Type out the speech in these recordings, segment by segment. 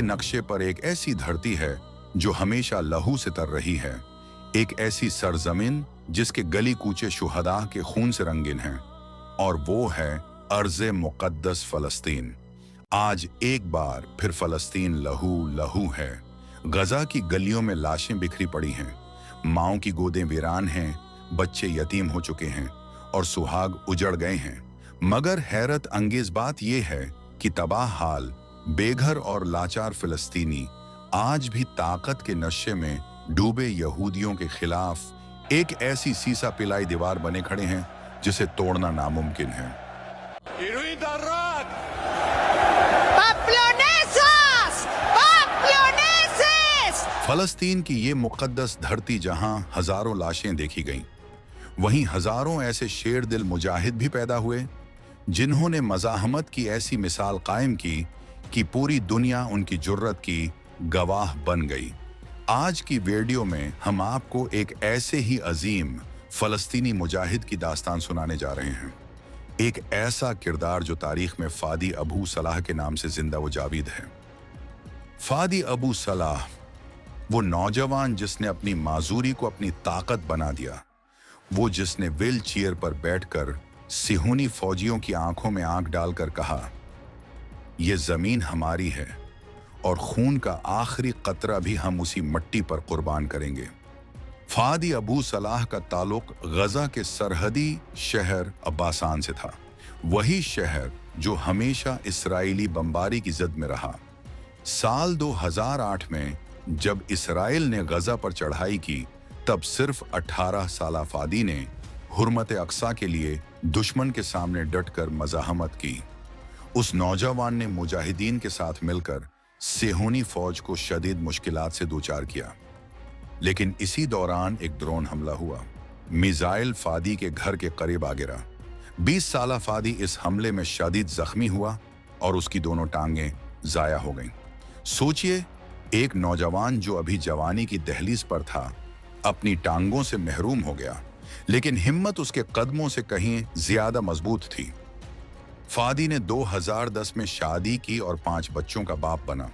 के नक्शे पर एक ऐसी धरती है जो हमेशा लहू से तर रही है, एक ऐसी सरजमीन जिसके गली कूचे शुहदा के खून से रंगीन हैं, और वो है अर्ज़े मुक़द्दस फ़लस्तीन। आज एक बार फिर फ़लस्तीन लहू लहू है। गजा की गलियों में लाशें बिखरी पड़ी हैं, माओं की गोदें वीरान हैं, बच्चे यतीम हो चुके हैं और सुहाग उजड़ गए हैं। मगर हैरत अंगेज बात यह है कि तबाह हाल, बेघर और लाचार फ़लस्तीनी आज भी ताकत के नशे में डूबे यहूदियों के खिलाफ एक ऐसी सीसा पिलाई दीवार बने खड़े हैं जिसे तोड़ना नामुमकिन है। फ़लस्तीन की ये मुक़द्दस धरती जहां हजारों लाशें देखी गईं, वहीं हजारों ऐसे शेर दिल मुजाहिद भी पैदा हुए जिन्होंने मज़ाहमत की ऐसी मिसाल कायम की कि पूरी दुनिया उनकी जुर्रत की गवाह बन गई। आज की वीडियो में हम आपको एक ऐसे ही अजीम फ़लस्तीनी मुजाहिद की दास्तान सुनाने जा रहे हैं। एक ऐसा किरदार जो तारीख में फ़ादी अबू सलाह के नाम से जिंदा व जावीद है। फ़ादी अबू सलाह वो नौजवान जिसने अपनी माजूरी को अपनी ताकत बना दिया, वो जिसने व्हील चेयर पर बैठकर सिहोनी फौजियों की आंखों में आंख डालकर कहा, ये जमीन हमारी है और खून का आखिरी कतरा भी हम उसी मिट्टी पर कुर्बान करेंगे। फ़ादी अबू सलाह का ताल्लुक गजा के सरहदी शहर अब्बासान से था, वही शहर जो हमेशा इसराइली बमबारी की जद में रहा। साल 2008 में जब इसराइल ने गजा पर चढ़ाई की, तब सिर्फ 18 साला फ़ादी ने हुर्मत अक्सा के लिए दुश्मन के सामने डटकर मज़ाहमत की। उस नौजवान ने मुजाहिदीन के साथ मिलकर सेहोनी फौज को शदीद मुश्किलात से दूचार किया, लेकिन इसी दौरान एक ड्रोन हमला हुआ। मिसाइल फ़ादी के घर के करीब आ गिरा। 20 साला फ़ादी इस हमले में शदीद जख्मी हुआ और उसकी दोनों टांगें ज़ाया हो गईं। सोचिए, एक नौजवान जो अभी जवानी की दहलीज पर था अपनी टांगों से महरूम हो गया, लेकिन हिम्मत उसके कदमों से कहीं ज्यादा मजबूत थी। फ़ादी ने 2010 में शादी की और 5 बच्चों का बाप बना।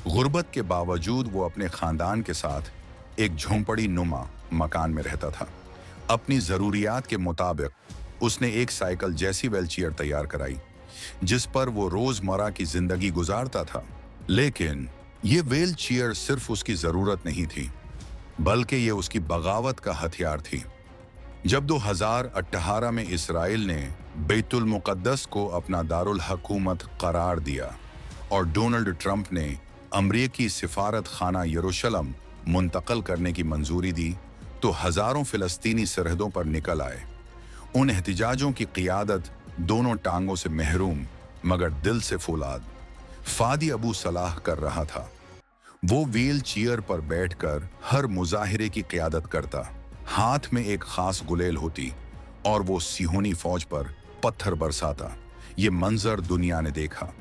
गुर्बत के बावजूद वो अपने खानदान के साथ एक झोंपड़ी नुमा मकान में रहता था। अपनी ज़रूरियात के मुताबिक उसने एक साइकिल जैसी व्हीलचेयर तैयार कराई जिस पर वो रोज़मर्रा की ज़िंदगी गुजारता था। लेकिन ये व्हीलचेयर सिर्फ उसकी ज़रूरत नहीं थी, बल्कि ये उसकी बगावत का हथियार थी। जब 2018 में इसराइल ने बैतुल मुक़द्दस को अपना दारुल हुकूमत करार दिया और डोनाल्ड ट्रंप ने अमरीकी सिफारत खाना यरूशलेम मुंतक़ल करने की मंजूरी दी, तो हज़ारों फ़लस्तीनी सरहदों पर निकल आए। उन एहतिजाजों की क़ियादत दोनों टांगों से महरूम मगर दिल से फौलाद फ़ादी अबू सलाह कर रहा था। वो व्हील चेयर पर बैठकर हर मुजाहिरे की क़ियादत करता, हाथ में एक ख़ास गुलेल होती और वो सिहोनी फौज पर पत्थर बरसाता। ये मंजर दुनिया ने देखा,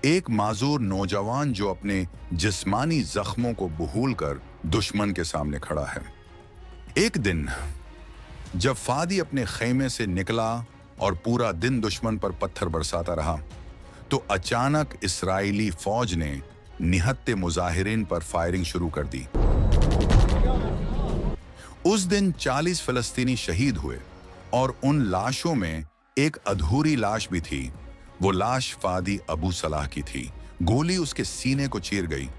एक माजूर नौजवान जो अपने जिस्मानी जख्मों को भूल कर दुश्मन के सामने खड़ा है। एक दिन जब फ़ादी अपने खेमे से निकला और पूरा दिन दुश्मन पर पत्थर बरसाता रहा, तो अचानक इसराइली फौज ने निहत्ते मुजाहिरीन पर फायरिंग शुरू कर दी। उस दिन 40 फ़लस्तीनी शहीद हुए और उन लाशों में एक अधूरी लाश भी थी। वो लाश फ़ादी अबू सलाह की थी। गोली उसके सीने को चीर गई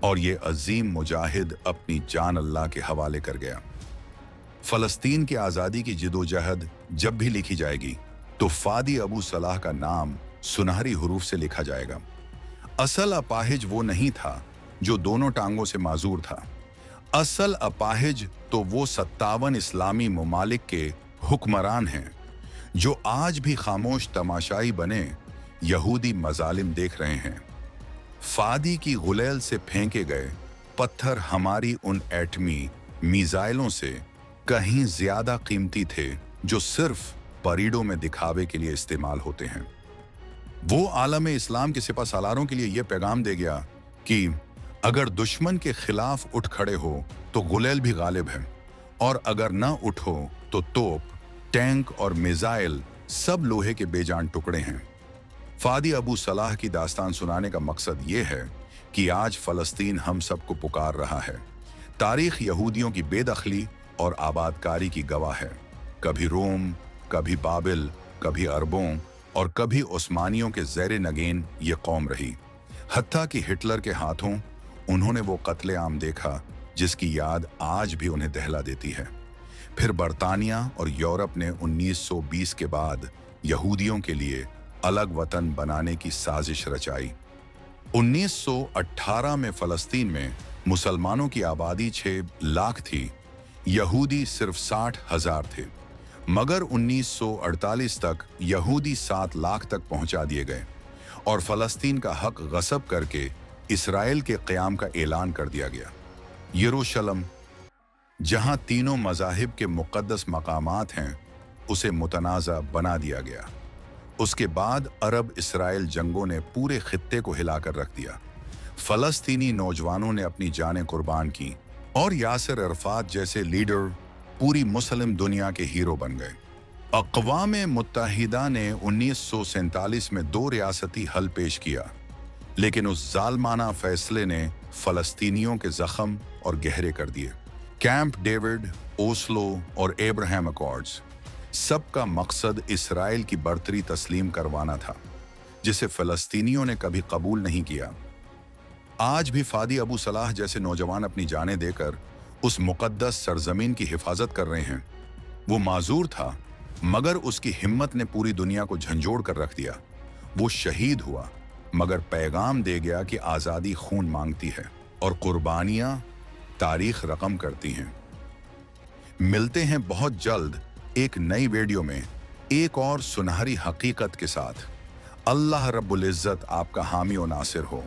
और ये अजीम मुजाहिद अपनी जान अल्लाह के हवाले कर गया। फ़लस्तीन की आज़ादी की जिदोजहद जब भी लिखी जाएगी तो फ़ादी अबू सलाह का नाम सुनहरी हुरूफ से लिखा जाएगा। असल अपाहिज वो नहीं था जो दोनों टांगों से माजूर था। असल अपाहिज तो वो 57 इस्लामी ममालिक के हुक्मरान हैं जो आज भी खामोश तमाशाई बने यहूदी मजालिम देख रहे हैं। फ़ादी की गुलेल से फेंके गए पत्थर हमारी उन एटमी मिसाइलों से कहीं ज्यादा कीमती थे जो सिर्फ परेडों में दिखावे के लिए इस्तेमाल होते हैं। वो आलम इस्लाम के सिपा सालारों के लिए यह पैगाम दे गया कि अगर दुश्मन के खिलाफ उठ खड़े हो तो गुलेल भी गालिब है, और अगर ना उठो तो तोप, टैंक और मिसाइल सब लोहे के बेजान टुकड़े हैं। फ़ादी अबू सलाह की दास्तान सुनाने का मकसद ये है कि आज फलस्तीन हम सबको पुकार रहा है। तारीख यहूदियों की बेदखली और आबादकारी की गवाह है। कभी रोम, कभी बाबिल, कभी अरबों और कभी उस्मानियों के ज़ेर नगेन ये कौम रही। हत्ता कि हिटलर के हाथों उन्होंने वो कत्लेआम देखा जिसकी याद आज भी उन्हें दहला देती है। फिर बरतानिया और यूरोप ने 1920 के बाद यहूदियों के लिए अलग वतन बनाने की साजिश रचाई। 1918 में फलस्तीन में मुसलमानों की आबादी 6 लाख थी, यहूदी सिर्फ 60,000 थे। मगर 1948 तक यहूदी 7 लाख तक पहुंचा दिए गए और फलस्तीन का हक गस्ब करके इसराइल के क़याम का ऐलान कर दिया गया। यरूशलम, जहां तीनों मज़ाहिब के मुक़द्दस मकामात हैं, उसे मुतनाज़ा बना दिया गया। उसके बाद अरब इसराइल जंगों ने पूरे खित्ते को हिलाकर रख दिया। फ़लस्तीनी नौजवानों ने अपनी जानें कुर्बान की और यासिर अरफ़ात जैसे लीडर पूरी मुस्लिम दुनिया के हीरो बन गए। अक़वाम मुत्तहिदा ने 1947 में 2 रियासती हल पेश किया, लेकिन उस जालमाना फैसले ने फ़लस्तीनियों के ज़ख्म और गहरे कर दिए। कैंप डेविड, ओस्लो और एब्राहम अकॉर्ड्स, सबका मकसद इसराइल की बर्तरी तस्लीम करवाना था, जिसे फ़लस्तीनियों ने कभी कबूल नहीं किया। आज भी फादी अबू सलाह जैसे नौजवान अपनी जानें देकर उस मुक़द्दस सरजमीन की हिफाजत कर रहे हैं। वो माजूर था, मगर उसकी हिम्मत ने पूरी दुनिया को झंझोड़ कर रख दिया। वो शहीद हुआ, मगर पैगाम दे गया कि आज़ादी खून मांगती है और कुर्बानियाँ तारीख रकम करती हैं। मिलते हैं बहुत जल्द एक नई वीडियो में एक और सुनहरी हकीकत के साथ। अल्लाह रब्बुल इज़्ज़त आपका हामी और नासिर हो।